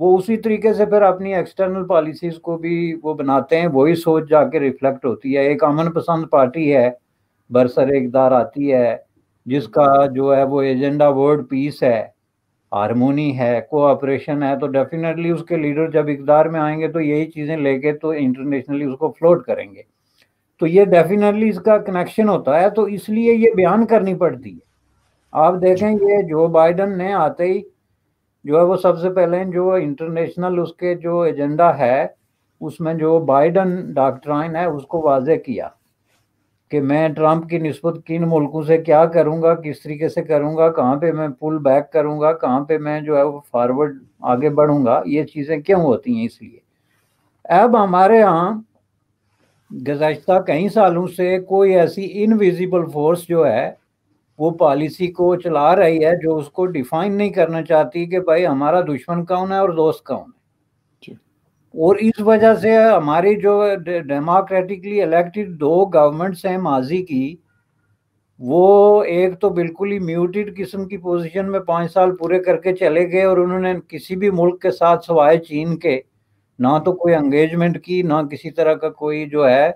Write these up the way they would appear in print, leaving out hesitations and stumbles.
وہ اسی طریقے سے پھر اپنی ایکسٹرنل پالیسیز کو بھی وہ بناتے ہیں, وہی سوچ جا کے ریفلیکٹ ہوتی ہے. ایک امن پسند پارٹی ہے برسر اقتدار آتی ہے جس کا جو ہے وہ ایجنڈا ورلڈ پیس ہے, ہارمونی ہے, کوآپریشن ہے, تو ڈیفینیٹلی اس کے لیڈر جب اقتدار میں آئیں گے تو یہی چیزیں لے کے تو انٹرنیشنلی اس کو فلوٹ کریں گے. تو یہ ڈیفینیٹلی اس کا کنیکشن ہوتا ہے, تو اس لیے یہ بیان کرنی پڑتی ہے. آپ دیکھیں یہ جو بائیڈن نے آتے ہی جو ہے وہ سب سے پہلے جو انٹرنیشنل اس کے جو ایجنڈا ہے اس میں جو بائیڈن ڈاکٹرائن ہے اس کو واضح کیا کہ میں ٹرمپ کی نسبت کن ملکوں سے کیا کروں گا, کس طریقے سے کروں گا, کہاں پہ میں پل بیک کروں گا, کہاں پہ میں جو ہے وہ فارورڈ آگے بڑھوں گا. یہ چیزیں کیوں ہوتی ہیں, اس لیے اب ہمارے ہاں گزشتہ کئی سالوں سے کوئی ایسی انویزیبل فورس جو ہے وہ پالیسی کو چلا رہی ہے جو اس کو ڈیفائن نہیں کرنا چاہتی کہ بھائی ہمارا دشمن کون ہے اور دوست کون ہے. اور اس وجہ سے ہماری جو ڈیموکریٹکلی الیکٹڈ 2 گورنمنٹس ہیں ماضی کی, وہ ایک تو بالکل ہی میوٹڈ قسم کی پوزیشن میں 5 سال پورے کر کے چلے گئے, اور انہوں نے کسی بھی ملک کے ساتھ سوائے چین کے نہ تو کوئی انگیجمنٹ کی, نہ کسی طرح کا کوئی جو ہے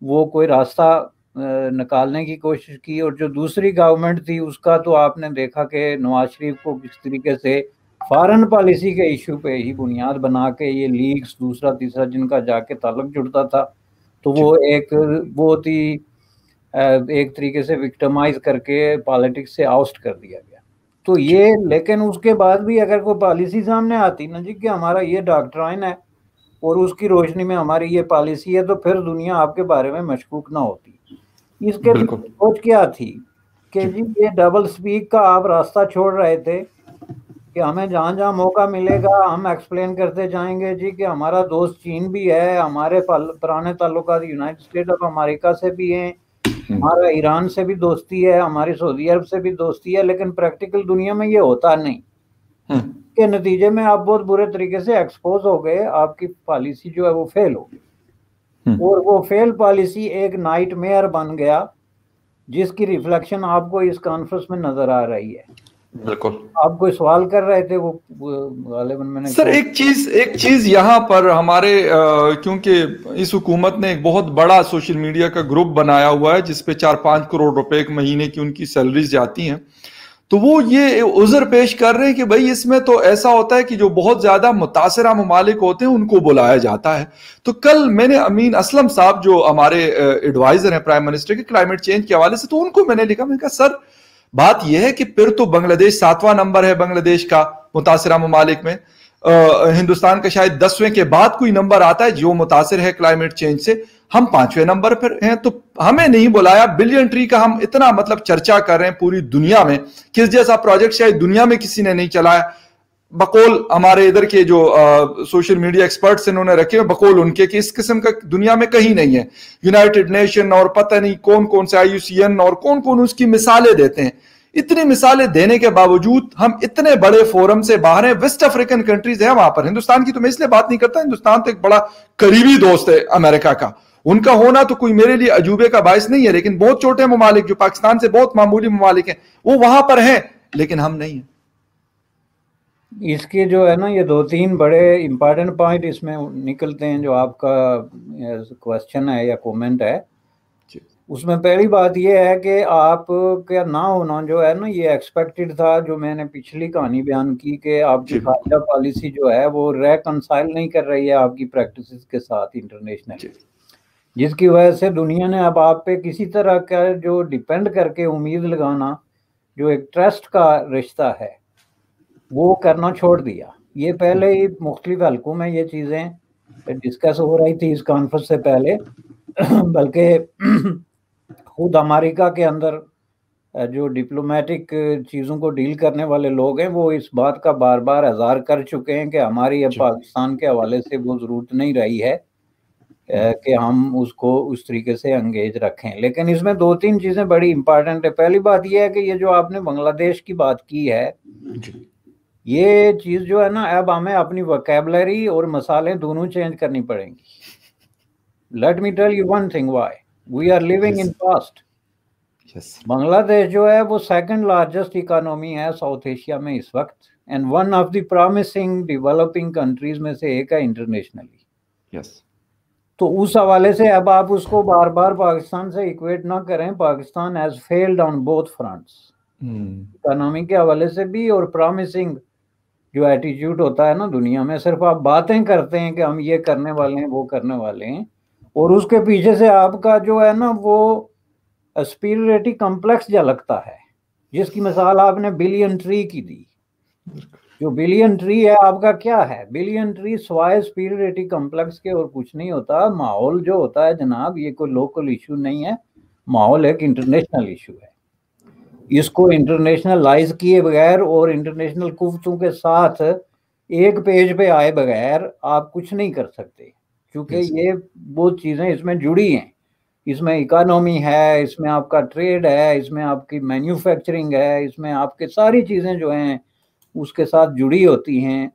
وہ کوئی راستہ نکالنے کی کوشش کی. اور جو دوسری گورنمنٹ تھی اس کا تو آپ نے دیکھا کہ نواز شریف کو کس طریقے سے فارن پالیسی کے ایشو پہ ہی بنیاد بنا کے یہ لیگز دوسرا تیسرا جن کا جا کے تعلق جڑتا تھا تو وہ ایک بہت ہی ایک طریقے سے وکٹمائز کر کے پالیٹکس سے آؤسٹ کر دیا گیا. تو یہ لیکن اس کے بعد بھی اگر کوئی پالیسی سامنے آتی نا جی کہ ہمارا یہ ڈاکٹرائن ہے اور اس کی روشنی میں ہماری یہ پالیسی ہے, تو پھر دنیا آپ کے بارے میں مشکوک نہ ہوتی. اس کے سوچ کیا تھی کہ جی یہ ڈبل سپیک کا آپ راستہ چھوڑ رہے تھے کہ ہمیں جہاں جہاں موقع ملے گا ہم ایکسپلین کرتے جائیں گے جی کہ ہمارا دوست چین بھی ہے, ہمارے پرانے تعلقات یونائٹڈ اسٹیٹ آف امریکہ سے بھی ہیں, ہمارا ایران سے بھی دوستی ہے, ہماری سعودی عرب سے بھی دوستی ہے, لیکن پریکٹیکل دنیا میں یہ ہوتا نہیں. کے نتیجے میں آپ بہت برے طریقے سے ایکسپوز ہو گئے, آپ کی پالیسی جو ہے وہ فیل ہو گئی, اور وہ فیل پالیسی ایک نائٹ میئر بن گیا جس کی ریفلیکشن آپ کو اس کانفرنس میں نظر آ رہی ہے. بالکل. آپ کوئی سوال کر رہے تھے وہ غالباً میں نے سر ایک چیز یہاں پر ہمارے کیونکہ اس حکومت نے ایک بہت بڑا سوشل میڈیا کا گروپ بنایا ہوا ہے جس پہ 4-5 کروڑ روپے ایک مہینے کی ان کی سیلریز جاتی ہیں, تو وہ یہ عذر پیش کر رہے ہیں کہ بھائی اس میں تو ایسا ہوتا ہے کہ جو بہت زیادہ متاثرہ ممالک ہوتے ہیں ان کو بلایا جاتا ہے. تو کل میں نے امین اسلم صاحب جو ہمارے ایڈوائزر ہیں پرائم منسٹر کے کلائمیٹ چینج کے حوالے سے, تو ان کو میں نے لکھا, میں نے کہا سر بات یہ ہے کہ پھر تو بنگلہ دیش 7واں نمبر ہے بنگلہ دیش کا متاثرہ ممالک میں, ہندوستان کا شاید 10ویں کے بعد کوئی نمبر آتا ہے جو متاثر ہے کلائمیٹ چینج سے, ہم 5ویں نمبر پر ہیں, تو ہمیں نہیں بلایا. بلین ٹری کا ہم اتنا مطلب چرچا کر رہے ہیں پوری دنیا میں, کس جیسا پروجیکٹ شاید دنیا میں کسی نے نہیں چلایا, بقول ہمارے ادھر کے جو سوشل میڈیا ایکسپرٹس انہوں نے رکھے بقول ان کے کہ اس قسم کا دنیا میں کہیں نہیں ہے. یونائٹڈ نیشن اور پتہ نہیں کون کون سے IUCN اور کون کون اس کی مثالیں دیتے ہیں. اتنی مثالیں دینے کے باوجود ہم اتنے بڑے فورم سے باہر ہیں. ویسٹ افریقن کنٹریز ہیں وہاں پر, ہندوستان کی تو میں اس لیے بات نہیں کرتا, ہندوستان تو ایک بڑا قریبی دوست ہے امریکہ کا, ان کا ہونا تو کوئی میرے لیے عجوبے کا باعث نہیں ہے, لیکن بہت چھوٹے ممالک جو پاکستان سے بہت معمولی ممالک ہیں وہ وہاں پر ہیں لیکن ہم نہیں ہیں. اس کے جو ہے نا یہ 2-3 بڑے امپارٹنٹ پوائنٹ اس میں نکلتے ہیں جو آپ کا کوشچن ہے یا کومنٹ ہے. اس میں پہلی بات یہ ہے کہ آپ کا نہ ہونا جو ہے نا یہ ایکسپیکٹڈ تھا, جو میں نے پچھلی کہانی بیان کی کہ آپ کی خارجہ پالیسی جو ہے وہ ریکنسائل نہیں کر رہی ہے آپ کی پریکٹسز کے ساتھ انٹرنیشنل, جس کی وجہ سے دنیا نے اب آپ پہ کسی طرح کا جو ڈیپینڈ کر کے امید لگانا جو ایک ٹرسٹ کا رشتہ ہے وہ کرنا چھوڑ دیا. یہ پہلے ہی مختلف حلقوں میں یہ چیزیں ڈسکس ہو رہی تھی اس کانفرنس سے پہلے, بلکہ خود امریکہ کے اندر جو ڈپلومیٹک چیزوں کو ڈیل کرنے والے لوگ ہیں وہ اس بات کا بار بار اظہار کر چکے ہیں کہ ہماری اب پاکستان کے حوالے سے وہ ضرورت نہیں رہی ہے کہ ہم اس کو اس طریقے سے انگیج رکھیں. لیکن اس میں 2-3 چیزیں بڑی امپارٹنٹ ہے. پہلی بات یہ ہے کہ یہ جو آپ نے بنگلہ دیش کی بات کی ہے یہ چیز جو ہے نا اب ہمیں اپنی وکیبلری اور مسالیں دونوں چینج کرنی پڑیں گی. Let me tell you one thing why we are living in past. Bangladesh جو ہے وہ 2nd لارجسٹ اکانومی ہے ساؤتھ ایشیا میں اس وقت, and one of the promising developing countries میں سے ایک ہے انٹرنیشنلی. تو اس حوالے سے اب آپ اس کو بار بار پاکستان سے ایکویٹ نہ کریں. Pakistan has failed on both fronts, economy کے حوالے سے بھی اور پرومسنگ جو ایٹیٹیوڈ ہوتا ہے نا دنیا میں, صرف آپ باتیں کرتے ہیں کہ ہم یہ کرنے والے ہیں وہ کرنے والے ہیں, اور اس کے پیچھے سے آپ کا جو ہے نا وہ اسپیریٹی کمپلیکس جھلکتا ہے, جس کی مثال آپ نے بلین ٹری کی دی. جو بلین ٹری ہے آپ کا کیا ہے؟ بلین ٹری سوائے اسپیریٹی کمپلیکس کے اور کچھ نہیں ہوتا. ماحول جو ہوتا ہے جناب, یہ کوئی لوکل ایشو نہیں ہے, ماحول ایک انٹرنیشنل ایشو ہے. اس کو انٹرنیشنلائز کیے بغیر اور انٹرنیشنل قوتوں کے ساتھ ایک پیج پہ آئے بغیر آپ کچھ نہیں کر سکتے, کیونکہ یہ بہت چیزیں اس میں جڑی ہیں. اس میں اکانومی ہے, اس میں آپ کا ٹریڈ ہے, اس میں آپ کی مینوفیکچرنگ ہے, اس میں آپ کے ساری چیزیں جو ہیں اس کے ساتھ جڑی ہوتی ہیں.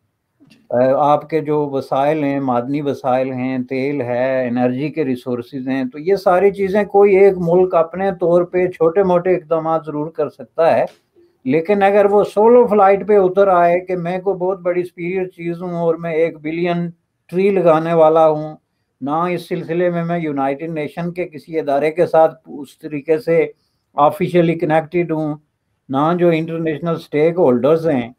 آپ کے جو وسائل ہیں, معدنی وسائل ہیں, تیل ہے, انرجی کے ریسورسز ہیں, تو یہ ساری چیزیں کوئی ایک ملک اپنے طور پہ چھوٹے موٹے اقدامات ضرور کر سکتا ہے, لیکن اگر وہ سولو فلائٹ پہ اتر آئے کہ میں کو بہت بڑی سپیریئر چیز ہوں اور میں 1 بلین ٹری لگانے والا ہوں, نہ اس سلسلے میں یونائٹڈ نیشن کے کسی ادارے کے ساتھ اس طریقے سے آفیشیلی کنیکٹڈ ہوں, نہ جو انٹرنیشنل سٹیک ہولڈرز ہیں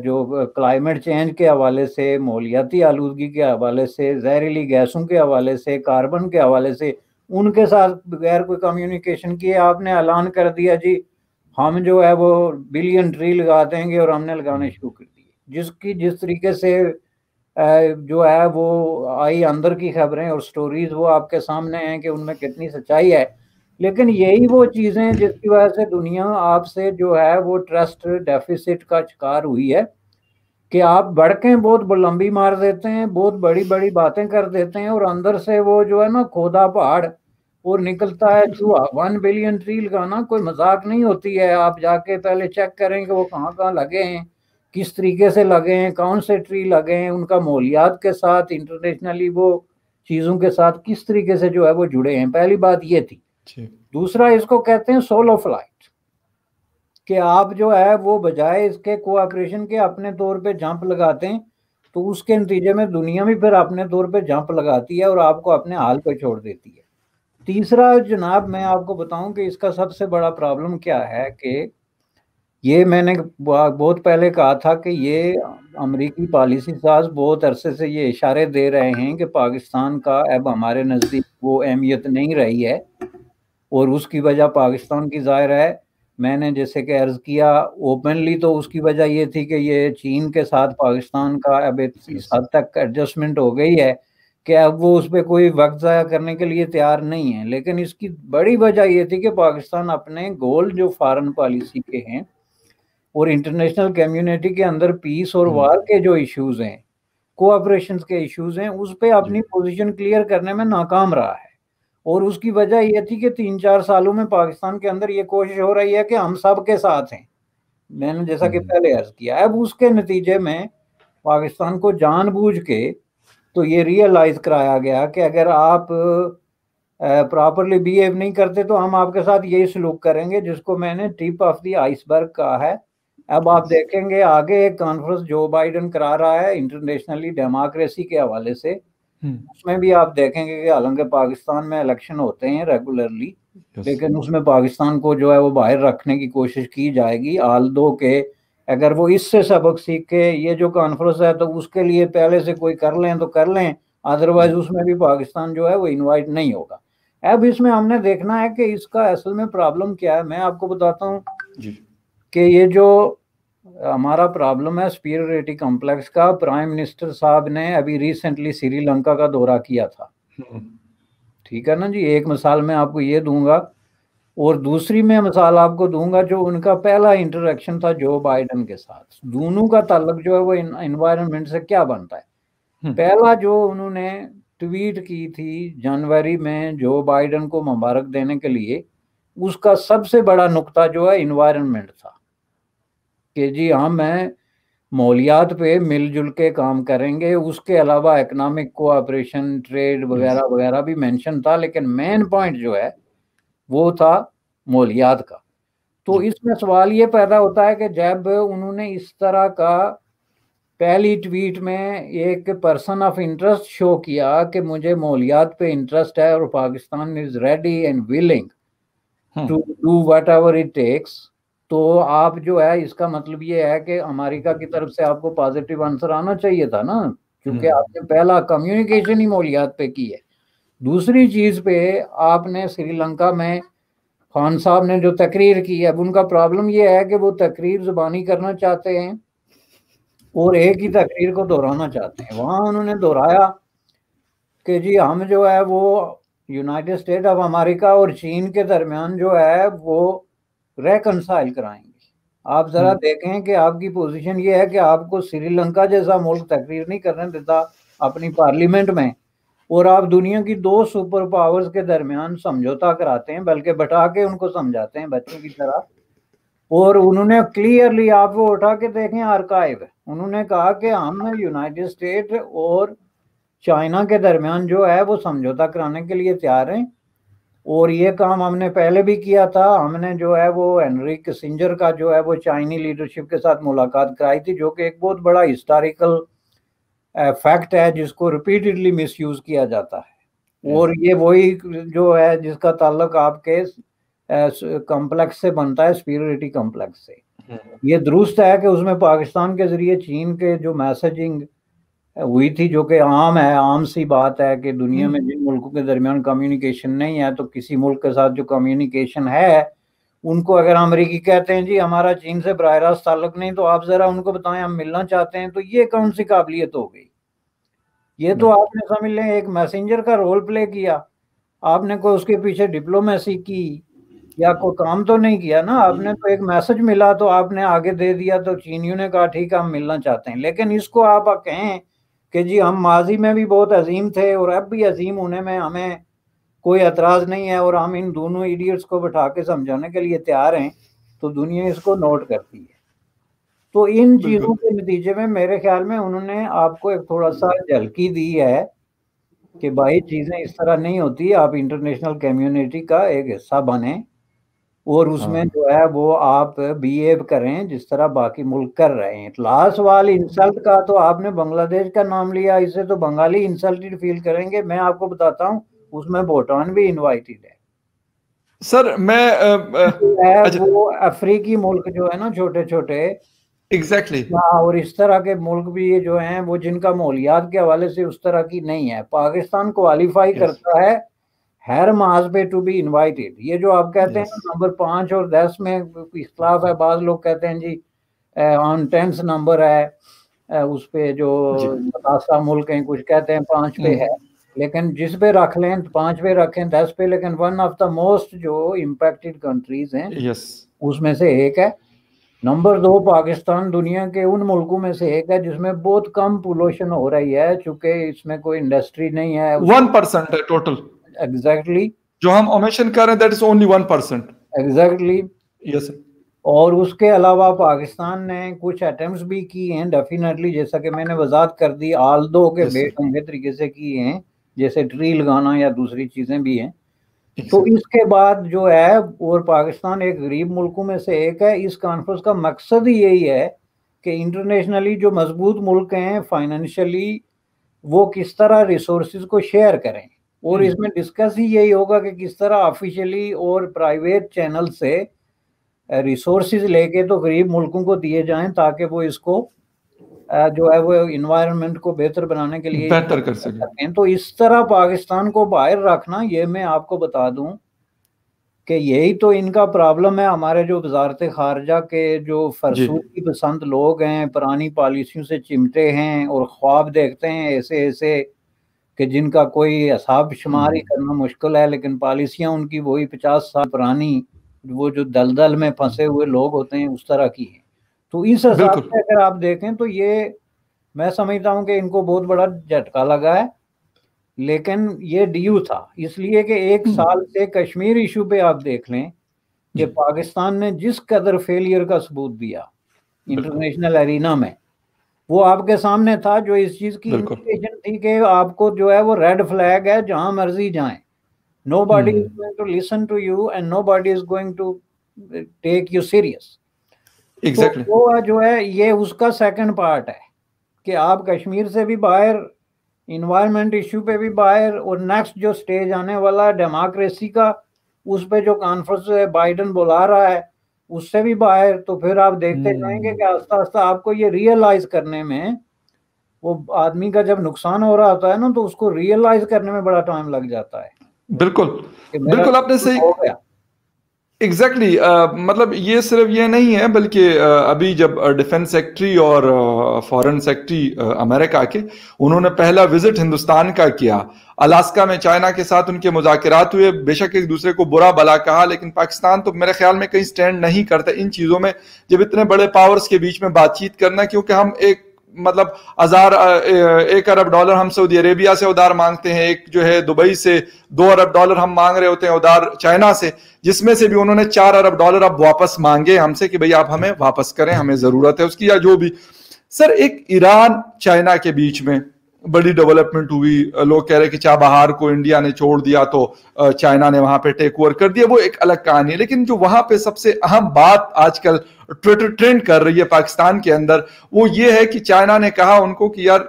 جو کلائمیٹ چینج کے حوالے سے, ماحولیاتی آلودگی کے حوالے سے, زہریلی گیسوں کے حوالے سے, کاربن کے حوالے سے, ان کے ساتھ بغیر کوئی کمیونیکیشن کیے آپ نے اعلان کر دیا جی ہم جو ہے وہ بلین ٹری لگا دیں گے, اور ہم نے لگانے شروع کر دیے. جس طریقے سے جو ہے وہ آئی اندر کی خبریں اور سٹوریز وہ آپ کے سامنے ہیں کہ ان میں کتنی سچائی ہے, لیکن یہی وہ چیزیں جس کی وجہ سے دنیا آپ سے جو ہے وہ ٹرسٹ ڈیفیسٹ کا شکار ہوئی ہے کہ آپ بڑکیں بہت لمبی مار دیتے ہیں, بہت بڑی بڑی باتیں کر دیتے ہیں, اور اندر سے وہ جو ہے نا کھودا پہاڑ اور نکلتا ہے چوہا. 1 بلین ٹری لگانا کوئی مذاق نہیں ہوتی ہے. آپ جا کے پہلے چیک کریں کہ وہ کہاں کہاں لگے ہیں, کس طریقے سے لگے ہیں, کون سے ٹری لگے ہیں, ان کا ماحولیات کے ساتھ, انٹرنیشنلی وہ چیزوں کے ساتھ کس طریقے سے جو ہے وہ جڑے ہیں. پہلی بات یہ تھی. دوسرا اس کو کہتے ہیں سولو فلائٹ, کہ آپ جو ہے وہ بجائے اس کے کوآپریشن کے اپنے طور پہ جمپ لگاتے ہیں, تو اس کے نتیجے میں دنیا بھی پھر اپنے طور پہ جمپ لگاتی ہے اور آپ کو اپنے حال پہ چھوڑ دیتی ہے. تیسرا جناب میں آپ کو بتاؤں کہ اس کا سب سے بڑا پرابلم کیا ہے, کہ یہ میں نے بہت پہلے کہا تھا کہ یہ امریکی پالیسی ساز بہت عرصے سے یہ اشارے دے رہے ہیں کہ پاکستان کا اب ہمارے نزدیک وہ اہمیت نہیں رہی ہے, اور اس کی وجہ پاکستان کی ظاہر ہے. میں نے جیسے کہ عرض کیا اوپنلی, تو اس کی وجہ یہ تھی کہ یہ چین کے ساتھ پاکستان کا اب اس حد تک ایڈجسٹمنٹ ہو گئی ہے کہ اب وہ اس پہ کوئی وقت ضائع کرنے کے لیے تیار نہیں ہے. لیکن اس کی بڑی وجہ یہ تھی کہ پاکستان اپنے گول جو فارن پالیسی کے ہیں اور انٹرنیشنل کمیونٹی کے اندر پیس اور وار کے جو ایشوز ہیں, کوآپریشن کے ایشوز ہیں, اس پہ اپنی پوزیشن کلیئر کرنے میں ناکام رہا ہے. اور اس کی وجہ یہ تھی کہ 3-4 سالوں میں پاکستان کے اندر یہ کوشش ہو رہی ہے کہ ہم سب کے ساتھ ہیں, میں نے جیسا کہ پہلے عرض کیا. اب اس کے نتیجے میں پاکستان کو جان بوجھ کے تو یہ ریئلائز کرایا گیا کہ اگر آپ پراپرلی بیہیو نہیں کرتے تو ہم آپ کے ساتھ یہی سلوک کریں گے, جس کو میں نے ٹپ آف دی آئس برگ کہا ہے. اب آپ دیکھیں گے آگے ایک کانفرنس جو بائیڈن کرا رہا ہے انٹرنیشنلی ڈیموکریسی کے حوالے سے, اس میں بھی آپ دیکھیں گے کہ حالانکہ پاکستان میں الیکشن ہوتے ہیں ریگولرلی, لیکن اس میں پاکستان کو جو ہے وہ باہر رکھنے کی کوشش کی جائے گی. آلدو کہ اگر وہ اس سے سبق سیکھ کے یہ جو کانفرنس ہے تو اس کے لیے پہلے سے کوئی کر لیں تو کر لیں, ادروائز اس میں بھی پاکستان جو ہے وہ انوائٹ نہیں ہوگا. اب اس میں ہم نے دیکھنا ہے کہ اس کا اصل میں پرابلم کیا ہے. میں آپ کو بتاتا ہوں کہ یہ جو ہمارا پرابلم ہے سپیریورٹی کمپلیکس کا, پرائم منسٹر صاحب نے ابھی ریسنٹلی سری لنکا کا دورہ کیا تھا, ٹھیک ہے نا جی. ایک مثال میں آپ کو یہ دوں گا, اور دوسری میں مثال آپ کو دوں گا جو ان کا پہلا انٹریکشن تھا جو بائیڈن کے ساتھ. دونوں کا تعلق جو ہے وہ انوائرمنٹ سے کیا بنتا ہے. پہلا جو انہوں نے ٹویٹ کی تھی جنوری میں جو بائیڈن کو مبارک دینے کے لیے, اس کا سب سے بڑا نقطہ جو ہے انوائرمنٹ تھا کہ جی ہم ماحولیات پہ مل جل کے کام کریں گے. اس کے علاوہ اکنامک کوآپریشن, ٹریڈ وغیرہ بھی مینشن تھا, لیکن مین پوائنٹ جو ہے وہ تھا ماحولیات کا. تو اس میں سوال یہ پیدا ہوتا ہے کہ جب انہوں نے اس طرح کا پہلی ٹویٹ میں ایک پرسن آف انٹرسٹ شو کیا کہ مجھے مالیات پہ انٹرسٹ ہے اور Pakistan is ready and willing to do whatever it takes, تو آپ جو ہے اس کا مطلب یہ ہے کہ امریکہ کی طرف سے آپ کو پازیٹیو آنسر آنا چاہیے تھا نا، کیونکہ آپ نے پہلا کمیونیکیشن ہی مالیات پہ کی ہے۔ دوسری چیز پہ آپ نے سری لنکا میں خان صاحب نے جو تقریر کی ہے، اب ان کا پرابلم یہ ہے کہ وہ تقریر زبانی کرنا چاہتے ہیں اور ایک ہی تقریر کو دہرانا چاہتے ہیں۔ وہاں انہوں نے دہرایا کہ جی ہم جو ہے وہ یونائٹڈ اسٹیٹ آف امریکہ اور چین کے درمیان جو ہے وہ ریکنسائل کرائیں گے۔ آپ ذرا دیکھیں کہ آپ کی پوزیشن یہ ہے کہ آپ کو سری لنکا جیسا ملک تقریر نہیں کرنے دیتا اپنی پارلیمنٹ میں، اور آپ دنیا کی دو سپر پاورز کے درمیان سمجھوتا کراتے ہیں، بلکہ بٹا کے ان کو سمجھاتے ہیں بچوں کی طرح۔ اور انہوں نے کلیئرلی، آپ وہ اٹھا کے دیکھیں آرکائیو، انہوں نے کہا کہ ہم یونائٹڈ اسٹیٹ اور چائنا کے درمیان جو ہے وہ سمجھوتا کرانے کے لیے تیار ہیں، اور یہ کام ہم نے پہلے بھی کیا تھا۔ ہم نے جو ہے وہ ہنری کسنجر کا جو ہے وہ چائنی لیڈرشپ کے ساتھ ملاقات کرائی تھی، جو کہ ایک بہت بڑا ہسٹوریکل فیکٹ ہے جس کو ریپیٹڈلی مس یوز کیا جاتا ہے، اور یہ وہی جو ہے جس کا تعلق آپ کے کمپلیکس سے بنتا ہے، سپیریورٹی کمپلیکس سے۔ یہ درست ہے کہ اس میں پاکستان کے ذریعے چین کے جو میسجنگ ہوئی تھی، جو کہ عام ہے، عام سی بات ہے کہ دنیا میں جن ملکوں کے درمیان کمیونیکیشن نہیں ہے تو کسی ملک کے ساتھ جو کمیونیکیشن ہے ان کو اگر امریکی کہتے ہیں جی ہمارا چین سے براہ راست تعلق نہیں، تو آپ ذرا ان کو بتائیں ہم ملنا چاہتے ہیں، تو یہ کون سی قابلیت ہو گئی؟ یہ تو آپ نے سمجھ لیں ایک میسنجر کا رول پلے کیا، آپ نے کوئی اس کے پیچھے ڈپلومیسی کی یا کوئی کام تو نہیں کیا نا، آپ نے تو ایک میسج ملا تو آپ نے آگے دے دیا، تو چینیوں نے کہا ٹھیک ہے ہم ملنا چاہتے ہیں۔ لیکن اس کو آپ کہیں کہ جی ہم ماضی میں بھی بہت عظیم تھے اور اب بھی عظیم ہونے میں ہمیں کوئی اعتراض نہیں ہے، اور ہم ان دونوں ایڈیٹس کو بٹھا کے سمجھانے کے لیے تیار ہیں، تو دنیا اس کو نوٹ کرتی ہے۔ تو ان چیزوں کے نتیجے میں میرے خیال میں انہوں نے آپ کو ایک تھوڑا سا جھلکی دی ہے کہ بھائی چیزیں اس طرح نہیں ہوتی، آپ انٹرنیشنل کمیونٹی کا ایک حصہ بنیں اور اس میں جو ہے وہ آپ بیہیو کریں جس طرح باقی ملک کر رہے ہیں۔ لاسٹ سوال انسلٹ کا، تو آپ نے بنگلہ دیش کا نام لیا، اس سے تو بنگالی انسلٹڈ فیل کریں گے۔ میں آپ کو بتاتا ہوں اس میں بھوٹان بھی انوائٹڈ ہے سر۔ میں وہ افریقی ملک جو ہے نا چھوٹے چھوٹے، ایگزیکٹلی، اور اس طرح کے ملک بھی یہ جو ہیں وہ جن کا مالیات کے حوالے سے اس طرح کی نہیں ہے، پاکستان کوالیفائی کرتا ہے ہر محاذ پہ ٹو بی انوائٹڈ۔ یہ جو آپ کہتے ہیں نمبر 5 اور 10 میں اختلاف ہے، بعض لوگ کہتے ہیں جی آن 10 نمبر ہے اس پہ جو متاثرہ ملک ہیں، کچھ کہتے ہیں 5 پہ ہے، لیکن جس پہ رکھ لیں 5 پہ رکھیں 10 پہ، لیکن ون آف دا موسٹ جو امپیکٹڈ کنٹریز ہیں اس میں سے ایک ہے۔ نمبر 2 پاکستان دنیا کے ان ملکوں میں سے ایک ہے جس میں بہت کم پولوشن ہو رہی ہے، چونکہ اس میں کوئی انڈسٹری نہیں ہے، 1% ہے ٹوٹل۔ ایگزیکٹلی، جو ہم اومیشن کر رہے ہیں دیٹ از اونلی 1%۔ ایگزیکٹلی، یس سر۔ اور اس کے علاوہ پاکستان نے کچھ اٹیمپٹس بھی کی ہیں ڈیفینیٹلی، جیسا کہ میں نے وضاحت کر دی، آلدو کے بے ڈھنگے طریقے سے کیے ہیں، جیسے ٹری لگانا یا دوسری چیزیں بھی ہیں۔ تو اس کے بعد جو ہے، اور پاکستان ایک غریب ملکوں میں سے ایک ہے، اس کانفرنس کا مقصد ہی یہی ہے کہ انٹرنیشنلی جو مضبوط ملک ہیں فائنینشلی، وہ کس طرح ریسورسز کو شیئر کریں، اور اس میں ڈسکس ہی یہی ہوگا کہ کس طرح آفیشلی اور پرائیویٹ چینل سے ریسورسز لے کے تو غریب ملکوں کو دیے جائیں تاکہ وہ اس کو جو ہے وہ انوائرمنٹ کو بہتر بنانے کے لیے بہتر کر سکیں۔ تو اس طرح پاکستان کو باہر رکھنا، یہ میں آپ کو بتا دوں کہ یہی تو ان کا پرابلم ہے۔ ہمارے جو وزارت خارجہ کے جو فرسودگی پسند لوگ ہیں، پرانی پالیسیوں سے چمٹے ہیں اور خواب دیکھتے ہیں ایسے ایسے کہ جن کا کوئی حساب شمار ہی کرنا مشکل ہے، لیکن پالیسیاں ان کی وہی 50 سال پرانی، وہ جو دلدل میں پھنسے ہوئے لوگ ہوتے ہیں اس طرح کی ہیں۔ تو اس حساب سے اگر آپ دیکھیں تو یہ میں سمجھتا ہوں کہ ان کو بہت بڑا جھٹکا لگا ہے، لیکن یہ ڈیو تھا، اس لیے کہ 1 سال سے کشمیر ایشو پہ آپ دیکھ لیں کہ پاکستان نے جس قدر فیلئر کا ثبوت دیا انٹرنیشنل ارینا میں، وہ آپ کے سامنے تھا، جو اس چیز کی انڈیکیشن تھی کہ آپ کو جو ہے وہ ریڈ فلیگ ہے، جہاں مرضی جائیں، nobody is going to listen to you and nobody is going to take you serious. Exactly وہ جو ہے یہ اس کا سیکنڈ پارٹ ہے کہ آپ کشمیر سے بھی باہر، انوائرمنٹ ایشو پہ بھی باہر، اور نیکسٹ جو سٹیج آنے والا ہے ڈیموکریسی کا، اس پہ جو کانفرنس بائیڈن بلا رہا ہے اس سے بھی باہر. تو پھر آپ دیکھتے جائیں گے کہ آہستہ آہستہ آپ کو یہ ریئلائز کرنے میں، وہ آدمی کا جب نقصان ہو رہا ہوتا ہے نا تو اس کو ریئلائز کرنے میں بڑا ٹائم لگ جاتا ہے. بالکل بالکل آپ نے صحیح ہو گیا. ایگزیکٹلی مطلب یہ صرف یہ نہیں ہے، بلکہ ابھی جب ڈیفنس سیکٹری اور فارن سیکٹری امریکہ کے، انہوں نے پہلا وزٹ ہندوستان کا کیا، الاسکا میں چائنا کے ساتھ ان کے مذاکرات ہوئے، بے شک ایک دوسرے کو برا بلا کہا، لیکن پاکستان تو میرے خیال میں کہیں سٹینڈ نہیں کرتا ان چیزوں میں جب اتنے بڑے پاورز کے بیچ میں بات چیت کرنا، کیونکہ ہم ایک مطلب $1 ارب ہم سعودی عربیہ سے ادھار مانگتے ہیں، ایک جو ہے دبئی سے $2 ارب ہم مانگ رہے ہوتے ہیں ادھار چائنا سے، جس میں سے بھی انہوں نے $4 ارب اب واپس مانگے ہم سے کہ بھئی آپ ہمیں واپس کریں، ہمیں ضرورت ہے اس کی، یا جو بھی. سر ایک ایران چائنا کے بیچ میں بڑی ڈیولپمنٹ ہوئی، لوگ کہہ رہے کہ چابہار کو انڈیا نے چھوڑ دیا تو چائنا نے وہاں پہ ٹیک اوور کر دیا، وہ ایک الگ کہانی ہے. لیکن جو وہاں پہ سب سے اہم بات آج کل ٹویٹر ٹرینڈ کر رہی ہے پاکستان کے اندر، وہ یہ ہے کہ چائنا نے کہا ان کو کہ یار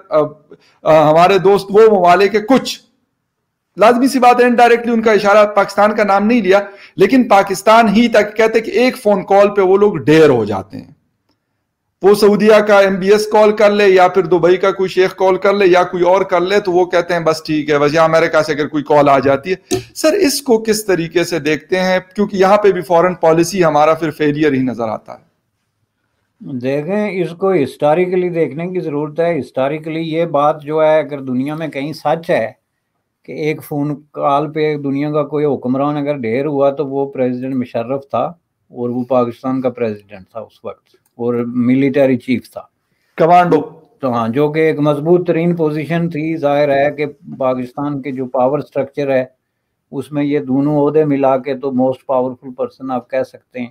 ہمارے دوست وہ ممالک کے کچھ، لازمی سی بات ہے انڈائریکٹلی ان کا اشارہ پاکستان کا نام نہیں لیا، لیکن پاکستان ہی تک کہتے کہ ایک فون کال پہ وہ لوگ ڈھیر ہو جاتے ہیں. وہ سعودیہ کا MBS کال کر لے یا پھر دبئی کا کوئی شیخ کال کر لے یا کوئی اور کر لے تو وہ کہتے ہیں بس ٹھیک ہے، بس یا امریکہ سے اگر کوئی کال آ جاتی ہے. سر اس کو کس طریقے سے دیکھتے ہیں، کیونکہ یہاں پہ بھی فورن پالیسی ہمارا پھر فیلئر ہی نظر آتا ہے. دیکھیں اس کو ہسٹوریکلی دیکھنے کی ضرورت ہے. ہسٹوریکلی یہ بات جو ہے اگر دنیا میں کہیں سچ ہے کہ ایک فون کال پہ دنیا کا کوئی حکمران اگر ڈھیر ہوا تو وہ پریزیڈنٹ مشرف تھا، اور وہ پاکستان کا پریزیڈنٹ تھا اس وقت، اور ملٹری چیف تھا، کمانڈو. تو ہاں، جو کہ ایک مضبوط ترین پوزیشن تھی. ظاہر ہے کہ پاکستان کے جو پاور سٹرکچر ہے اس میں یہ دونوں عہدے ملا کے تو موسٹ پاورفل پرسن آپ کہہ سکتے ہیں.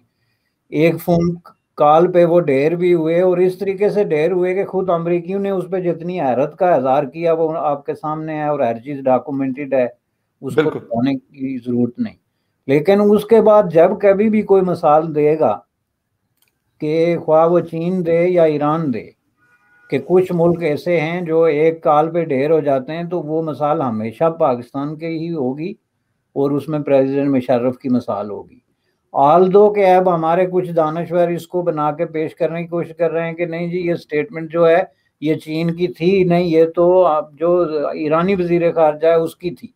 ایک فون کال پہ وہ ڈھیر بھی ہوئے، اور اس طریقے سے ڈھیر ہوئے کہ خود امریکیوں نے اس پہ جتنی حیرت کا اظہار کیا وہ آپ کے سامنے ہے، اور ہر چیز ڈاکومنٹڈ ہے، اس کو بتانے کی ضرورت نہیں. لیکن اس کے بعد جب کبھی بھی کوئی مثال دے گا کہ خواہ وہ چین دے یا ایران دے کہ کچھ ملک ایسے ہیں جو ایک کال پہ ڈھیر ہو جاتے ہیں، تو وہ مثال ہمیشہ پاکستان کی ہی ہوگی، اور اس میں پریزیڈنٹ مشرف کی مثال ہوگی. آلدو کہ اب ہمارے کچھ دانشور اس کو بنا کے پیش کرنے کی کوشش کر رہے ہیں کہ نہیں جی یہ سٹیٹمنٹ جو ہے یہ چین کی تھی نہیں، یہ تو جو ایرانی وزیر خارجہ ہے اس کی تھی،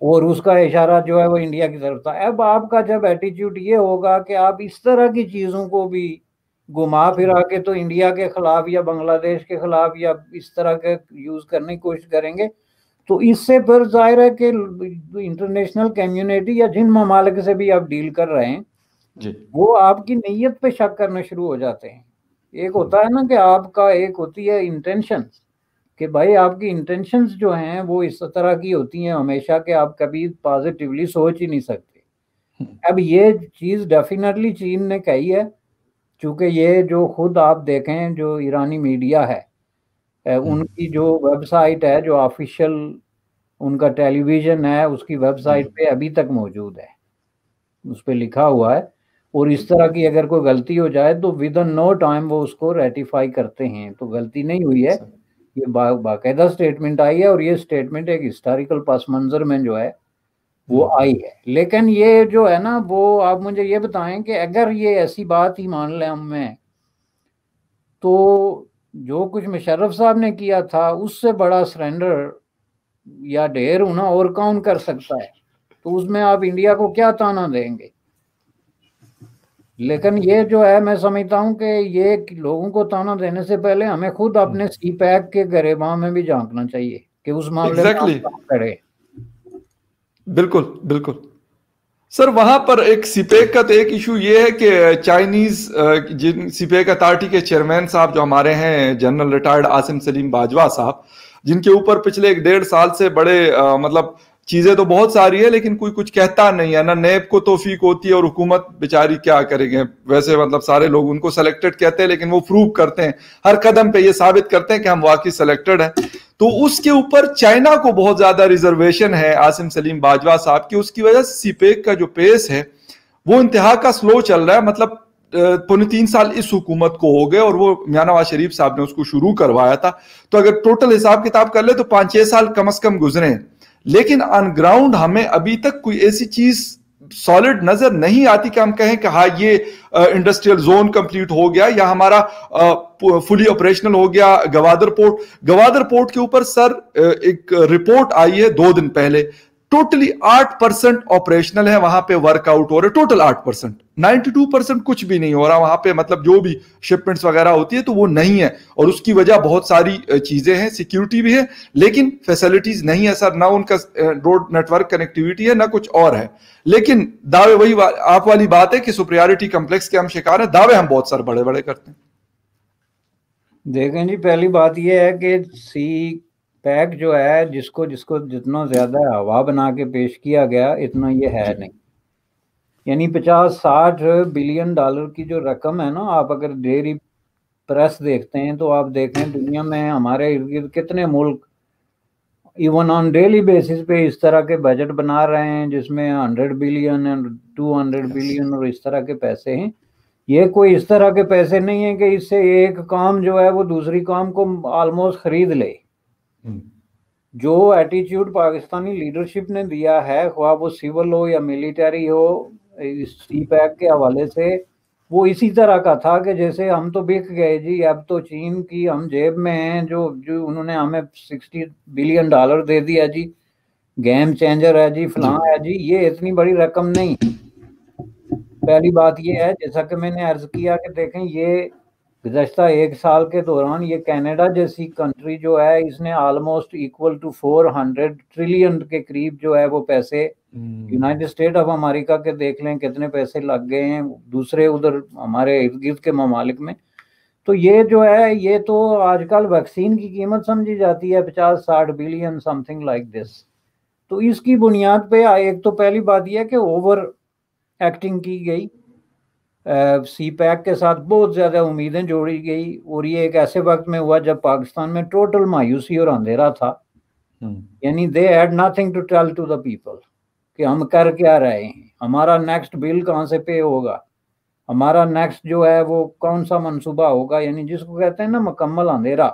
اور اس کا اشارہ جو ہے وہ انڈیا کی طرف تھا. اب آپ کا جب ایٹیٹیوڈ یہ ہوگا کہ آپ اس طرح کی چیزوں کو بھی گھما پھرا کے تو انڈیا کے خلاف یا بنگلہ دیش کے خلاف یا اس طرح کے یوز کرنے کی کوشش کریں گے، تو اس سے پھر ظاہر ہے کہ انٹرنیشنل کمیونٹی یا جن ممالک سے بھی آپ ڈیل کر رہے ہیں وہ آپ کی نیت پہ شک کرنا شروع ہو جاتے ہیں. ایک ہوتا ہے نا کہ آپ کا، ایک ہوتی ہے انٹینشن کہ بھائی آپ کی انٹینشنز جو ہیں وہ اس طرح کی ہوتی ہیں ہمیشہ کہ آپ کبھی پازیٹیولی سوچ ہی نہیں سکتے. اب یہ چیز ڈیفینیٹلی چین نے کہی ہے، چونکہ یہ جو خود آپ دیکھیں جو ایرانی میڈیا ہے ان کی جو ویب سائٹ ہے، جو آفیشیل ان کا ٹیلی ویژن ہے، اس کی ویب سائٹ پہ ابھی تک موجود ہے، اس پہ لکھا ہوا ہے. اور اس طرح کی اگر کوئی غلطی ہو جائے تو ود ان نو ٹائم وہ اس کو ریٹیفائی کرتے ہیں. تو غلطی نہیں ہوئی ہے، یہ باقاعدہ سٹیٹمنٹ آئی ہے، اور یہ سٹیٹمنٹ ایک ہسٹوریکل پس منظر میں جو ہے وہ آئی ہے. لیکن یہ جو ہے نا وہ آپ مجھے یہ بتائیں کہ اگر یہ ایسی بات ہی مان لیں ہم میں، تو جو کچھ مشرف صاحب نے کیا تھا اس سے بڑا سرنڈر یا ڈھیر ہونا اور کون کر سکتا ہے؟ تو اس میں آپ انڈیا کو کیا تانا دیں گے؟ لیکن یہ جو ہے میں سمجھتا ہوں کہ یہ لوگوں کو تانا دینے سے پہلے ہمیں خود اپنے سی پیک کے گریباں میں بھی جھانکنا چاہیے کہ اس معاملے میں ہم کام کریں. بالکل بالکل سر. وہاں پر ایک سی پیک کا تو ایک ایشو یہ ہے کہ چائنیز جن سی پیک اتھارٹی کے چیئرمین صاحب جو ہمارے ہیں جنرل ریٹائرڈ عاصم سلیم باجوہ صاحب، جن کے اوپر پچھلے 1.5 سال سے بڑے مطلب چیزیں تو بہت ساری ہے لیکن کوئی کچھ کہتا نہیں ہے، نہ نیب کو توفیق ہوتی ہے، اور حکومت بیچاری کیا کرے گے. ویسے مطلب سارے لوگ ان کو سلیکٹڈ کہتے ہیں لیکن وہ پروو کرتے ہیں ہر قدم پہ، یہ ثابت کرتے ہیں کہ ہم واقعی سلیکٹڈ ہیں. تو اس کے اوپر چائنا کو بہت زیادہ ریزرویشن ہے عاصم سلیم باجوہ صاحب کی. اس کی وجہ سے سی پیک کا جو پیس ہے وہ انتہا کا سلو چل رہا ہے. مطلب 3.25 سال اس حکومت کو ہو گئے اور وہ میاں نواز شریف صاحب نے اس کو شروع کروایا تھا. تو اگر ٹوٹل حساب کتاب کر لے تو 5-6 سال کم از کم گزرے ہیں, لیکن آن گراؤنڈ ہمیں ابھی تک کوئی ایسی چیز سالڈ نظر نہیں آتی کہ ہم کہیں کہ ہاں یہ انڈسٹریل زون کمپلیٹ ہو گیا یا ہمارا فلی آپریشنل ہو گیا. گوادر پورٹ کے اوپر سر ایک رپورٹ آئی ہے 2 دن پہلے, ٹوٹلی 8% آپریشنل ہے وہاں پہ, ورک آؤٹ ہو رہے, ٹوٹل 8%, 92% کچھ بھی نہیں ہو رہا وہاں پہ. مطلب جو بھی شپمنٹس وغیرہ ہوتی ہے تو وہ نہیں ہے, اور اس کی وجہ بہت ساری چیزیں ہیں, سیکیورٹی بھی ہے لیکن فیسلٹیز نہیں ہے سر, نہ ان کا روڈ نیٹ ورک کنیکٹیویٹی ہے نہ کچھ اور ہے. لیکن دعوے وہی آپ والی بات ہے کہ سپریارٹی کمپلیکس کے ہم شکار ہیں, دعوے ہم بہت سارے بڑے بڑے کرتے ہیں. دیکھیں جی, پہلی بات یہ ہے کہ سی پیک جو ہے جس کو جتنا زیادہ ہوا بنا کے پیش کیا گیا اتنا یہ ہے نہیں. یعنی 50-60 بلین ڈالر کی جو رقم ہے نا, آپ اگر ڈیری پریس دیکھتے ہیں تو آپ دیکھیں دنیا میں ہمارے ارد گرد کتنے ملک ایون آن ڈیلی بیسس پہ اس طرح کے بجٹ بنا رہے ہیں جس میں 100 بلین 200 بلین اور اس طرح کے پیسے ہیں. یہ کوئی اس طرح کے پیسے نہیں ہیں کہ اس سے ایک کام جو ہے وہ دوسری کام کو آلموسٹ خرید لے. جو ایٹیچیوڈ پاکستانی لیڈرشپ نے دیا ہے, خواہ وہ سول ہو یا ملٹری ہو, سی پیک کے حوالے سے وہ اسی طرح کا تھا کہ جیسے ہم تو بک گئے جی, اب تو چین کی ہم جیب میں ہیں, جو انہوں نے ہمیں 60 بلین ڈالر دے دیا جی, گیم چینجر ہے جی, فلاں ہے جی. یہ اتنی بڑی رقم نہیں. پہلی بات یہ ہے جیسا کہ میں نے عرض کیا کہ دیکھیں یہ گزشتہ 1 سال کے دوران یہ کینیڈا جیسی کنٹری جو ہے اس نے آلموسٹ ایکول ٹو 400 ٹریلین کے قریب جو ہے وہ پیسے, یونائٹڈ اسٹیٹ آف امریکہ کے دیکھ لیں کتنے پیسے لگ گئے ہیں دوسرے ادھر ہمارے ارد گرد کے ممالک میں. تو یہ جو ہے یہ تو آج کل ویکسین کی قیمت سمجھی جاتی ہے 50-60 billion some thing like this. تو اس کی بنیاد پہ ایک تو پہلی بات یہ ہے کہ اوور ایکٹنگ کی گئی, سی پیک کے ساتھ بہت زیادہ امیدیں جوڑی گئی, اور یہ ایک ایسے وقت میں ہوا جب پاکستان میں ٹوٹل مایوسی اور اندھیرا تھا. یعنی they had nothing to tell to the people کہ ہم کر کیا رہے ہیں, ہمارا نیکسٹ بل کہاں سے پے ہوگا, ہمارا نیکسٹ جو ہے وہ کون سا منصوبہ ہوگا. یعنی جس کو کہتے ہیں نا مکمل اندھیرا,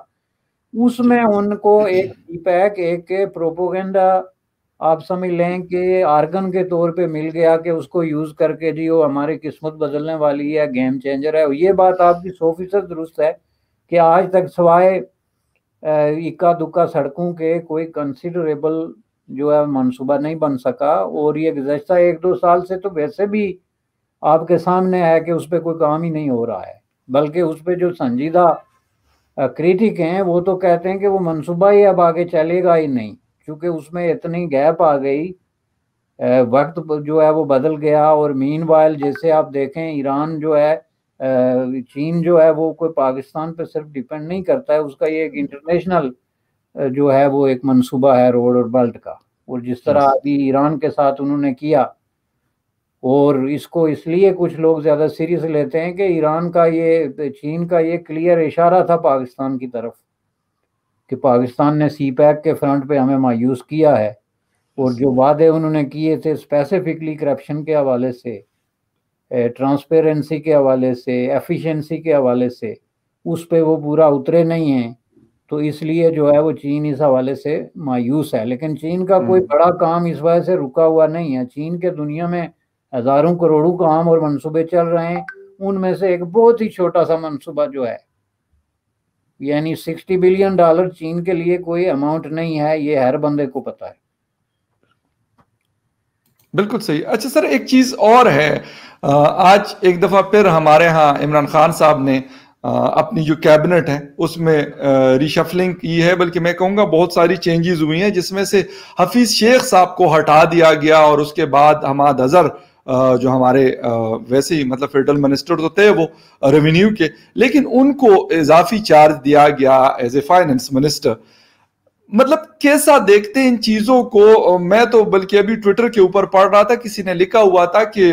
اس میں ان کو ایک سی پیک ایک پروپوگنڈا آپ سمجھ لیں کہ آرگن کے طور پہ مل گیا کہ اس کو یوز کر کے جی وہ ہماری قسمت بدلنے والی ہے, گیم چینجر ہے. یہ بات آپ کی 100% درست ہے کہ آج تک سوائے اکا دکا سڑکوں کے کوئی کنسیڈریبل جو ہے منصوبہ نہیں بن سکا, اور یہ گزشتہ 1-2 سال سے تو ویسے بھی آپ کے سامنے ہے کہ اس پہ کوئی کام ہی نہیں ہو رہا ہے. بلکہ اس پہ جو سنجیدہ کریٹک ہیں وہ تو کہتے ہیں کہ وہ منصوبہ ہی اب آگے چلے گا ہی نہیں, کیونکہ اس میں اتنی گیپ آ گئی, وقت جو ہے وہ بدل گیا. اور مین وائل جیسے آپ دیکھیں ایران جو ہے, چین جو ہے وہ کوئی پاکستان پہ صرف ڈیپینڈ نہیں کرتا ہے, اس کا یہ ایک انٹرنیشنل جو ہے وہ ایک منصوبہ ہے روڈ اور بیلٹ کا. اور جس طرح ابھی ایران کے ساتھ انہوں نے کیا, اور اس کو اس لیے کچھ لوگ زیادہ سیریس لیتے ہیں کہ ایران کا یہ چین کا یہ کلیئر اشارہ تھا پاکستان کی طرف کہ پاکستان نے سی پیک کے فرنٹ پہ ہمیں مایوس کیا ہے, اور جو وعدے انہوں نے کیے تھے اسپیسیفکلی کرپشن کے حوالے سے, ٹرانسپیرنسی کے حوالے سے, ایفیشنسی کے حوالے سے, اس پہ وہ پورا اترے نہیں ہیں. تو اس لیے جو ہے وہ چین اس حوالے سے مایوس ہے. لیکن چین کا کوئی بڑا کام اس وجہ سے رکا ہوا نہیں ہے. چین کے دنیا میں ہزاروں کروڑوں کام اور منصوبے چل رہے ہیں, ان میں سے ایک بہت ہی چھوٹا سا منصوبہ جو ہے, یعنی 60 بلین ڈالر چین کے لیے کوئی اماؤنٹ نہیں ہے, یہ ہر بندے کو پتا ہے. بالکل صحیح. اچھا سر, ایک چیز اور ہے, آج ایک دفعہ پھر ہمارے ہاں عمران خان صاحب نے اپنی جو کیبنٹ ہے اس میں ریشفلنگ کی ہے, بلکہ میں کہوں گا بہت ساری چینجز ہوئی ہیں, جس میں سے حفیظ شیخ صاحب کو ہٹا دیا گیا, اور اس کے بعد حماد اظہر جو ہمارے ویسے ہی مطلب فیڈرل منسٹر تو تھے وہ ریونیو کے, لیکن ان کو اضافی چارج دیا گیا ایز اے فائننس منسٹر. مطلب کیسا دیکھتے ہیں ان چیزوں کو؟ میں تو بلکہ ابھی ٹویٹر کے اوپر پڑھ رہا تھا, کسی نے لکھا ہوا تھا کہ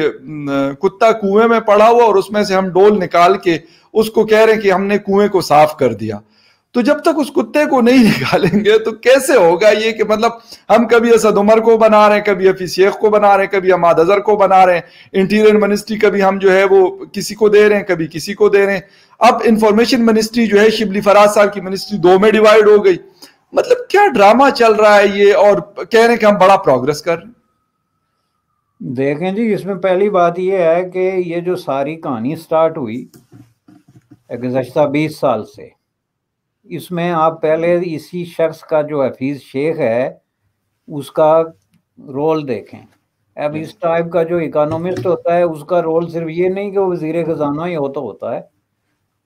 کتا کنویں میں پڑا ہوا اور اس میں سے ہم ڈول نکال کے اس کو کہہ رہے ہیں کہ ہم نے کنویں کو صاف کر دیا. تو جب تک اس کتے کو نہیں نکالیں گے تو کیسے ہوگا یہ کہ مطلب ہم کبھی اسد عمر کو بنا رہے ہیں, کبھی حفیظ شیخ کو بنا رہے ہیں, کبھی حماد اظہر کو بنا رہے ہیں, انٹیریئر منسٹری کبھی ہم جو ہے وہ کسی کو دے رہے ہیں, کبھی کسی کو دے رہے ہیں. اب انفارمیشن منسٹری جو ہے شبلی فراز صاحب کی منسٹری 2 میں ڈیوائیڈ ہو گئی. مطلب کیا ڈرامہ چل رہا ہے یہ, اور کہہ رہے ہیں کہ ہم بڑا پروگرس کر رہے ہیں. دیکھیں جی, اس میں پہلی بات یہ ہے کہ یہ جو ساری کہانی سٹارٹ ہوئی گزشتہ 20 سال سے, اس میں آپ پہلے اسی شخص کا جو حفیظ شیخ ہے اس کا رول دیکھیں. اب اس ٹائپ کا جو اکانومسٹ ہوتا ہے اس کا رول صرف یہ نہیں کہ وہ وزیر خزانہ ہی ہوتا ہے,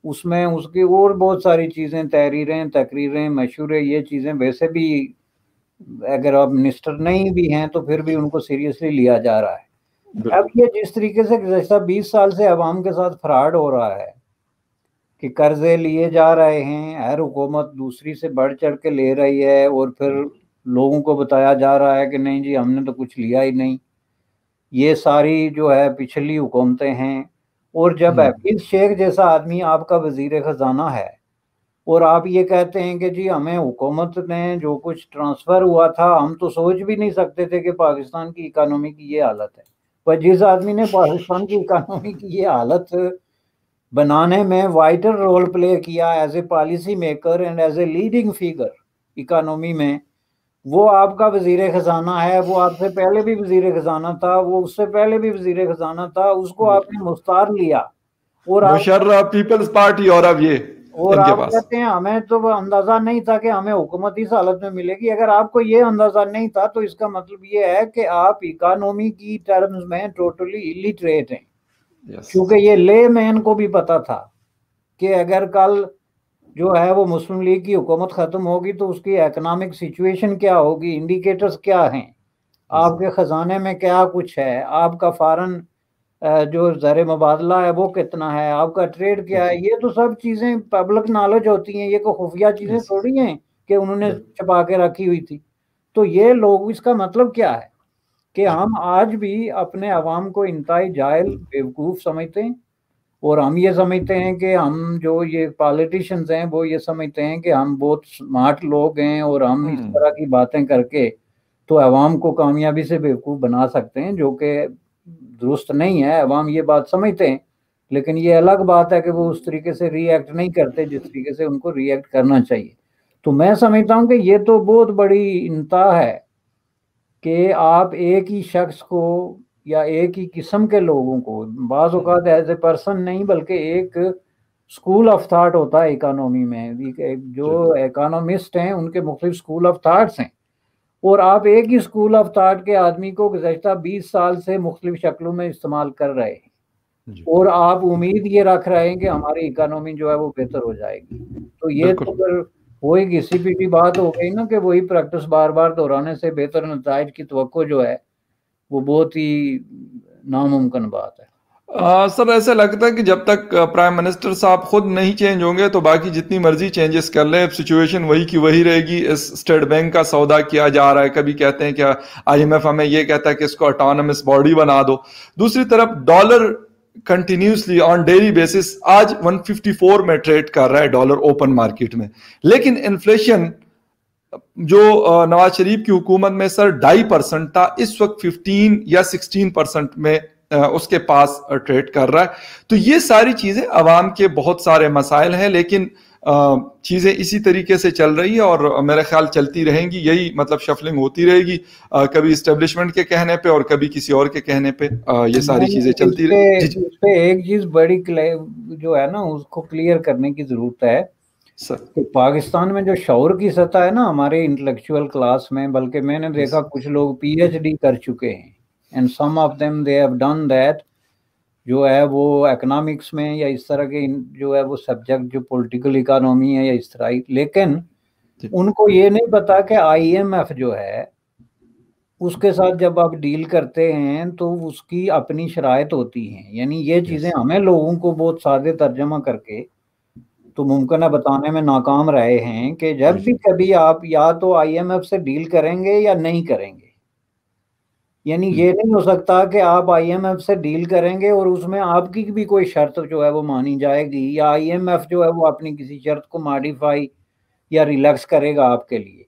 اس میں اس کی اور بہت ساری چیزیں, تحریریں, تقریریں, مشورے, یہ چیزیں ویسے بھی اگر آپ منسٹر نہیں بھی ہیں تو پھر بھی ان کو سیریسلی لیا جا رہا ہے. اب یہ جس طریقے سے گزشتہ 20 سال سے عوام کے ساتھ فراڈ ہو رہا ہے کہ قرضے لیے جا رہے ہیں, ہر حکومت دوسری سے بڑھ چڑھ کے لے رہی ہے, اور پھر لوگوں کو بتایا جا رہا ہے کہ نہیں جی ہم نے تو کچھ لیا ہی نہیں, یہ ساری جو ہے پچھلی حکومتیں ہیں. اور جب حفیظ شیخ جیسا آدمی آپ کا وزیر خزانہ ہے اور آپ یہ کہتے ہیں کہ جی ہمیں حکومت نے جو کچھ ٹرانسفر ہوا تھا ہم تو سوچ بھی نہیں سکتے تھے کہ پاکستان کی اکانومی کی یہ حالت ہے. پر جس آدمی نے پاکستان کی اکانومی کی یہ حالت بنانے میں وائٹل رول پلے کیا as a policy maker and as a leading figure economy میں, وہ آپ کا وزیر خزانہ ہے. وہ آپ سے پہلے بھی وزیر خزانہ تھا, وہ اس سے پہلے بھی وزیر خزانہ تھا, اس کو آپ نے مستعار لیا اور مشرف پیپلز پارٹی, اور اب یہ اور آپ کہتے ہیں ہمیں تو اندازہ نہیں تھا کہ ہمیں حکومت اس حالت میں ملے گی. اگر آپ کو یہ اندازہ نہیں تھا تو اس کا مطلب یہ ہے کہ آپ اکانومی کی ٹرمز میں ٹوٹلی الٹریٹ ہیں. کیونکہ یہ لے مین کو بھی پتا تھا کہ اگر کل جو ہے وہ مسلم لیگ کی حکومت ختم ہوگی تو اس کی اکنامک سچویشن کیا ہوگی, انڈیکیٹرز کیا ہیں, آپ کے خزانے میں کیا کچھ ہے, آپ کا فارن جو زر مبادلہ ہے وہ کتنا ہے, آپ کا ٹریڈ کیا ہے. یہ تو سب چیزیں پبلک نالج ہوتی ہیں, یہ کوئی خفیہ چیزیں تھوڑی ہیں کہ انہوں نے چھپا کے رکھی ہوئی تھی. تو یہ لوگ, اس کا مطلب کیا ہے کہ ہم آج بھی اپنے عوام کو انتہائی جاہل بیوقوف سمجھتے ہیں, اور ہم یہ سمجھتے ہیں کہ ہم جو یہ پالیٹیشنز ہیں وہ یہ سمجھتے ہیں کہ ہم بہت سمارٹ لوگ ہیں اور ہم اس طرح کی باتیں کر کے تو عوام کو کامیابی سے بیوقوف بنا سکتے ہیں, جو کہ درست نہیں ہے. عوام یہ بات سمجھتے ہیں, لیکن یہ الگ بات ہے کہ وہ اس طریقے سے ری ایکٹ نہیں کرتے جس طریقے سے ان کو ری ایکٹ کرنا چاہیے. تو میں سمجھتا ہوں کہ یہ تو بہت بڑی انتہا ہے کہ آپ ایک ہی شخص کو یا ایک ہی قسم کے لوگوں کو, بعض اوقات ایز اے پرسن نہیں بلکہ ایک اسکول آف تھاٹ ہوتا ہے اکانومی میں, جو اکانومسٹ ہیں ان کے مختلف اسکول آف تھاٹس ہیں, اور آپ ایک ہی اسکول آف تھاٹ کے آدمی کو گزشتہ 20 سال سے مختلف شکلوں میں استعمال کر رہے ہیں, اور آپ امید یہ رکھ رہے ہیں کہ ہماری اکانومی جو ہے وہ بہتر ہو جائے گی. تو یہ تو پھر وہی گھسی پیٹی بات ہو گئی نا کہ وہی پریکٹس بار بار دہرانے سے بہتر نتائج کی توقع جو ہے وہ بہت ہی ناممکن بات ہے. سر ایسا لگتا ہے کہ جب تک پرائم منسٹر صاحب خود نہیں چینج ہوں گے تو باقی جتنی مرضی چینجز کر لیں, سچویشن وہی کی وہی رہے گی. اسٹیٹ بینک کا سودا کیا جا رہا ہے, کبھی کہتے ہیں کہ آئی ایم ایف ہمیں یہ کہتا ہے کہ اس کو اٹانومس باڈی بنا دو, دوسری طرف dollar continuously on daily basis آج 154 میں ٹریڈ کر رہا ہے ڈالر اوپن مارکیٹ میں, لیکن انفلیشن جو نواز شریف کی حکومت میں سر 2.5% تھا, اس وقت 15 یا 16% میں اس کے پاس ٹریڈ کر رہا ہے. تو یہ ساری چیزیں عوام کے بہت سارے مسائل ہیں, لیکن چیزیں اسی طریقے سے چل رہی ہے اور میرے خیال چلتی رہیں گی. یہی مطلب شفلنگ ہوتی رہے گی, کبھی اسٹیبلشمنٹ کے کہنے پہ اور کبھی کسی اور کے کہنے پہ, یہ ساری چیزیں چلتی رہیں گی. اس پہ ایک چیز بڑی جو ہے نا اس کو کلیئر کرنے کی ضرورت ہے کہ پاکستان میں جو شعور کی سطح ہے نا ہمارے انٹلیکچوئل کلاس میں, بلکہ میں نے دیکھا کچھ لوگ پی ایچ ڈی کر چکے ہیں, and some of them they have done that, جو ہے وہ اکنامکس میں یا اس طرح کے جو ہے وہ سبجیکٹ جو پولیٹیکل اکانومی ہے یا اس طرح, لیکن ان کو یہ نہیں پتا کہ آئی ایم ایف جو ہے اس کے ساتھ جب آپ ڈیل کرتے ہیں تو اس کی اپنی شرائط ہوتی ہیں. یعنی یہ چیزیں ہمیں لوگوں کو بہت سادے ترجمہ کر کے تو ممکن ہے بتانے میں ناکام رہے ہیں کہ جب بھی کبھی آپ یا تو آئی ایم ایف سے ڈیل کریں گے یا نہیں کریں گے. یعنی یہ نہیں ہو سکتا کہ آپ آئی ایم ایف سے ڈیل کریں گے اور اس میں آپ کی بھی کوئی شرط جو ہے وہ مانی جائے گی, یا آئی ایم ایف جو ہے وہ اپنی کسی شرط کو ماڈیفائی یا ریلیکس کرے گا آپ کے لیے.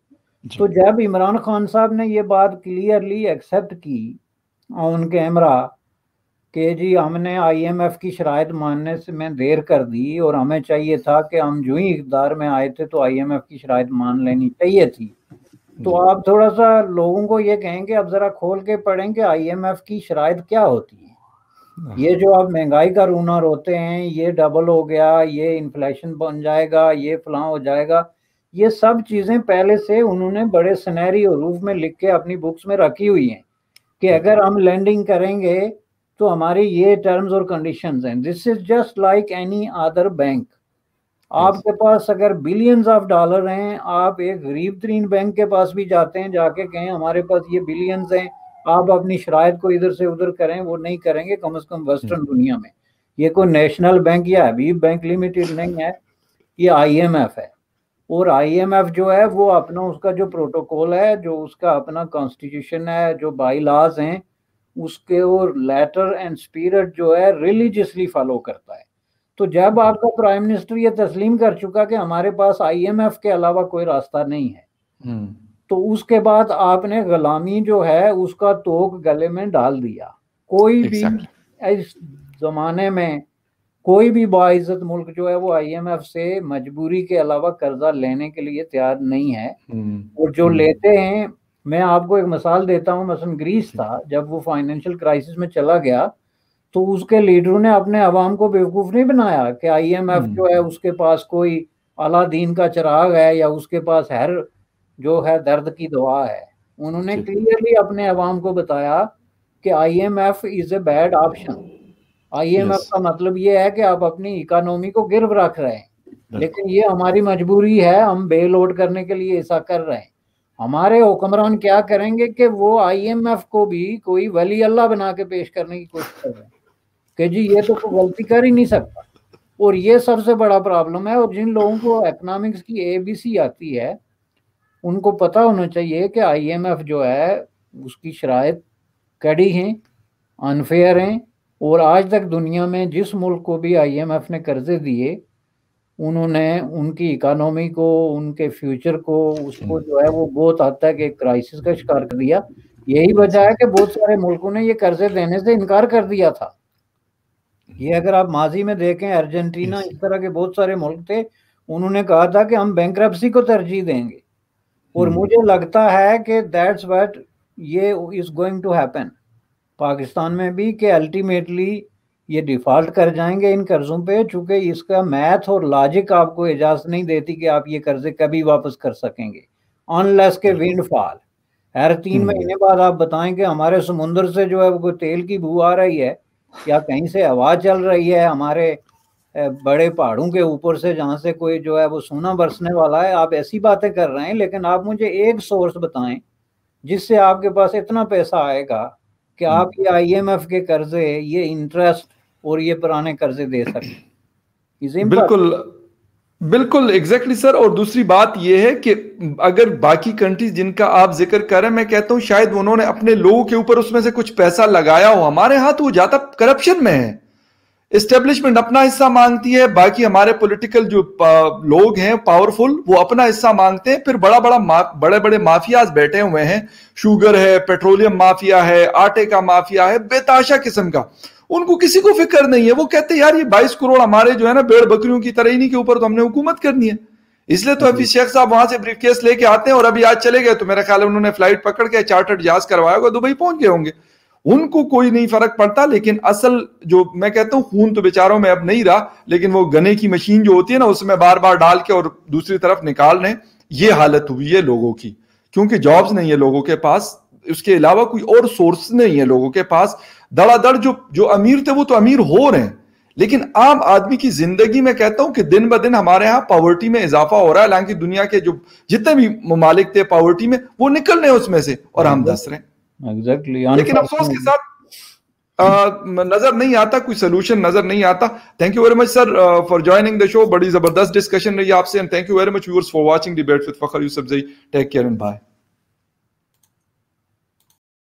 تو جب عمران خان صاحب نے یہ بات کلیئرلی ایکسیپٹ کی ان کے امرا کہ جی ہم نے آئی ایم ایف کی شرائط ماننے سے میں دیر کر دی اور ہمیں چاہیے تھا کہ ہم جو ہی اقتدار میں آئے تھے تو آئی ایم ایف کی شرائط مان لینی چاہیے تھی. تو آپ تھوڑا سا لوگوں کو یہ کہیں کہ اب ذرا کھول کے پڑھیں کہ آئی ایم ایف کی شرائط کیا ہوتی ہے. یہ جو آپ مہنگائی کا رونا روتے ہیں، یہ ڈبل ہو گیا، یہ انفلیشن بن جائے گا، یہ فلاں ہو جائے گا، یہ سب چیزیں پہلے سے انہوں نے بڑے سنہری حروف میں لکھ کے اپنی بکس میں رکھی ہوئی ہیں کہ اگر ہم لینڈنگ کریں گے تو ہماری یہ ٹرمز اور کنڈیشنز ہیں. This is just like any other bank. آپ کے پاس اگر بلینز آف ڈالر ہیں، آپ ایک غریب ترین بینک کے پاس بھی جاتے ہیں، جا کے کہیں ہمارے پاس یہ بلینز ہیں، آپ اپنی شرائط کو ادھر سے ادھر کریں، وہ نہیں کریں گے کم از کم ویسٹرن دنیا میں. یہ کوئی نیشنل بینک یا حبیب بینک لمیٹڈ نہیں ہے، یہ آئی ایم ایف ہے. اور آئی ایم ایف جو ہے وہ اپنا اس کا جو پروٹوکول ہے، جو اس کا اپنا کانسٹیٹیوشن ہے، جو بائی لاز ہیں، اس کے اور لیٹر اینڈ اسپرٹ جو ہے ریلیجیسلی فالو کرتا ہے. تو جب آپ کا پرائم منسٹر یہ تسلیم کر چکا کہ ہمارے پاس آئی ایم ایف کے علاوہ کوئی راستہ نہیں ہے، تو اس کے بعد آپ نے غلامی جو ہے اس کا توق گلے میں ڈال دیا. کوئی بھی اس زمانے میں کوئی بھی باعزت ملک جو ہے وہ آئی ایم ایف سے مجبوری کے علاوہ قرضہ لینے کے لیے تیار نہیں ہے. اور جو لیتے ہیں، میں آپ کو ایک مثال دیتا ہوں، مثلا گریس تھا، جب وہ فائنینشیل کرائسس میں چلا گیا تو اس کے لیڈروں نے اپنے عوام کو بیوقوف نہیں بنایا کہ آئی ایم ایف جو ہے اس کے پاس کوئی اعلیٰ دین کا چراغ ہے یا اس کے پاس ہر جو ہے درد کی دوا ہے. انہوں نے کلیئرلی اپنے عوام کو بتایا کہ I M F is a bad option. I M F کا مطلب یہ ہے کہ آپ اپنی اکانومی کو گرو رکھ رہے ہیں، لیکن یہ ہماری مجبوری ہے، ہم بیل آؤٹ کرنے کے لیے ایسا کر رہے ہیں. ہمارے حکمران کیا کریں گے کہ وہ آئی ایم ایف کو بھی کوئی ولی اللہ بنا کے پیش کرنے کی کوشش کر رہے ہیں کہ جی یہ تو کوئی غلطی کر ہی نہیں سکتا. اور یہ سب سے بڑا پرابلم ہے. اور جن لوگوں کو اکنامکس کی اے بی سی آتی ہے ان کو پتہ ہونا چاہیے کہ آئی ایم ایف جو ہے اس کی شرائط کڑی ہیں، انفیئر ہیں. اور آج تک دنیا میں جس ملک کو بھی آئی ایم ایف نے قرضے دیے، انہوں نے ان کی اکانومی کو، ان کے فیوچر کو، اس کو جو ہے وہ بہت حد تک ایک کرائسس کا شکار کر دیا. یہی وجہ ہے کہ بہت سارے ملکوں نے یہ قرضے دینے سے انکار کر دیا تھا. یہ اگر آپ ماضی میں دیکھیں، ارجنٹینا، اس طرح کے بہت سارے ملک تھے، انہوں نے کہا تھا کہ ہم بینکرپسی کو ترجیح دیں گے. اور مجھے لگتا ہے کہ دیٹس واٹ یہ is going to happen Pakistan میں بھی، کہ الٹیمیٹلی یہ ڈیفالٹ کر جائیں گے ان قرضوں پہ، چونکہ اس کا میتھ اور لاجک آپ کو اجازت نہیں دیتی کہ آپ یہ قرضے کبھی واپس کر سکیں گے انلیس کے ونڈ فال. ہر 3 مہینے بعد آپ بتائیں کہ ہمارے سمندر سے جو ہے وہ تیل کی بو آ رہی ہے یا کہیں سے ہوا چل رہی ہے ہمارے بڑے پہاڑوں کے اوپر سے جہاں سے کوئی جو ہے وہ سونا برسنے والا ہے. آپ ایسی باتیں کر رہے ہیں، لیکن آپ مجھے ایک سورس بتائیں جس سے آپ کے پاس اتنا پیسہ آئے گا کہ آپ یہ آئی ایم ایف کے قرضے، یہ انٹرسٹ اور یہ پرانے قرضے دے سکیں. بالکل بالکل ایگزیکٹلی سر. اور دوسری بات یہ ہے کہ اگر باقی کنٹریز جن کا آپ ذکر کر رہے ہیں، میں کہتا ہوں شاید انہوں نے اپنے لوگوں کے اوپر اس میں سے کچھ پیسہ لگایا ہو. ہمارے ہاں تو وہ زیادہ کرپشن میں ہے. اسٹیبلشمنٹ اپنا حصہ مانگتی ہے، باقی ہمارے پولیٹیکل جو لوگ ہیں پاورفل وہ اپنا حصہ مانگتے ہیں. پھر بڑے بڑے مافیاز بیٹھے ہوئے ہیں، شوگر ہے، پیٹرولیم مافیا ہے، آٹے کا مافیا ہے، بے تحاشا قسم کا. ان کو کسی کو فکر نہیں ہے. وہ کہتے ہیں یار یہ 22 کروڑ ہمارے جو ہے نا بیڑ بکریوں کی طرح انہی کے اوپر تو ہم نے حکومت کرنی ہے. اس لیے تو حفیظ شیخ صاحب وہاں سے بریف کیس لے کے آتے ہیں. اور ابھی آج چلے گئے تو میرا خیال ہے انہوں نے فلائٹ پکڑ کے چارٹرڈ جہاز کروایا ہوگا، دبئی پہنچ گئے ہوں گے. ان کو کوئی نہیں فرق پڑتا. لیکن اصل جو میں کہتا ہوں خون تو بیچاروں میں اب نہیں رہا، لیکن وہ گنے کی مشین جو ہوتی ہے نا اس میں بار بار ڈال کے اور دوسری طرف نکال رہے ہیں. یہ حالت ہوئی ہے لوگوں کی، کیونکہ جابز نہیں ہے لوگوں کے پاس، اس کے علاوہ کوئی اور سورس نہیں ہے لوگوں کے پاس. دڑا دڑ جو امیر تھے وہ تو امیر ہو رہے ہیں، لیکن عام آدمی کی زندگی میں کہتا ہوں کہ دن بدن ہمارے ہاں پاورٹی میں اضافہ ہو رہا ہے. حالانکہ دنیا کے جو جتنے بھی ممالک تھے پاورٹی میں، وہ نکل رہے ہیں اس میں سے اور ہم دس رہے ہیں. لیکن افسوس کے ساتھ نظر نہیں آتا، کوئی سولوشن نظر نہیں آتا. Thank you very much sir for joining the show. بڑی زبردست ڈسکشن رہی آپ سے. And thank you very much viewers for watching debate with Fakhar Yousafzai. Take care and bye.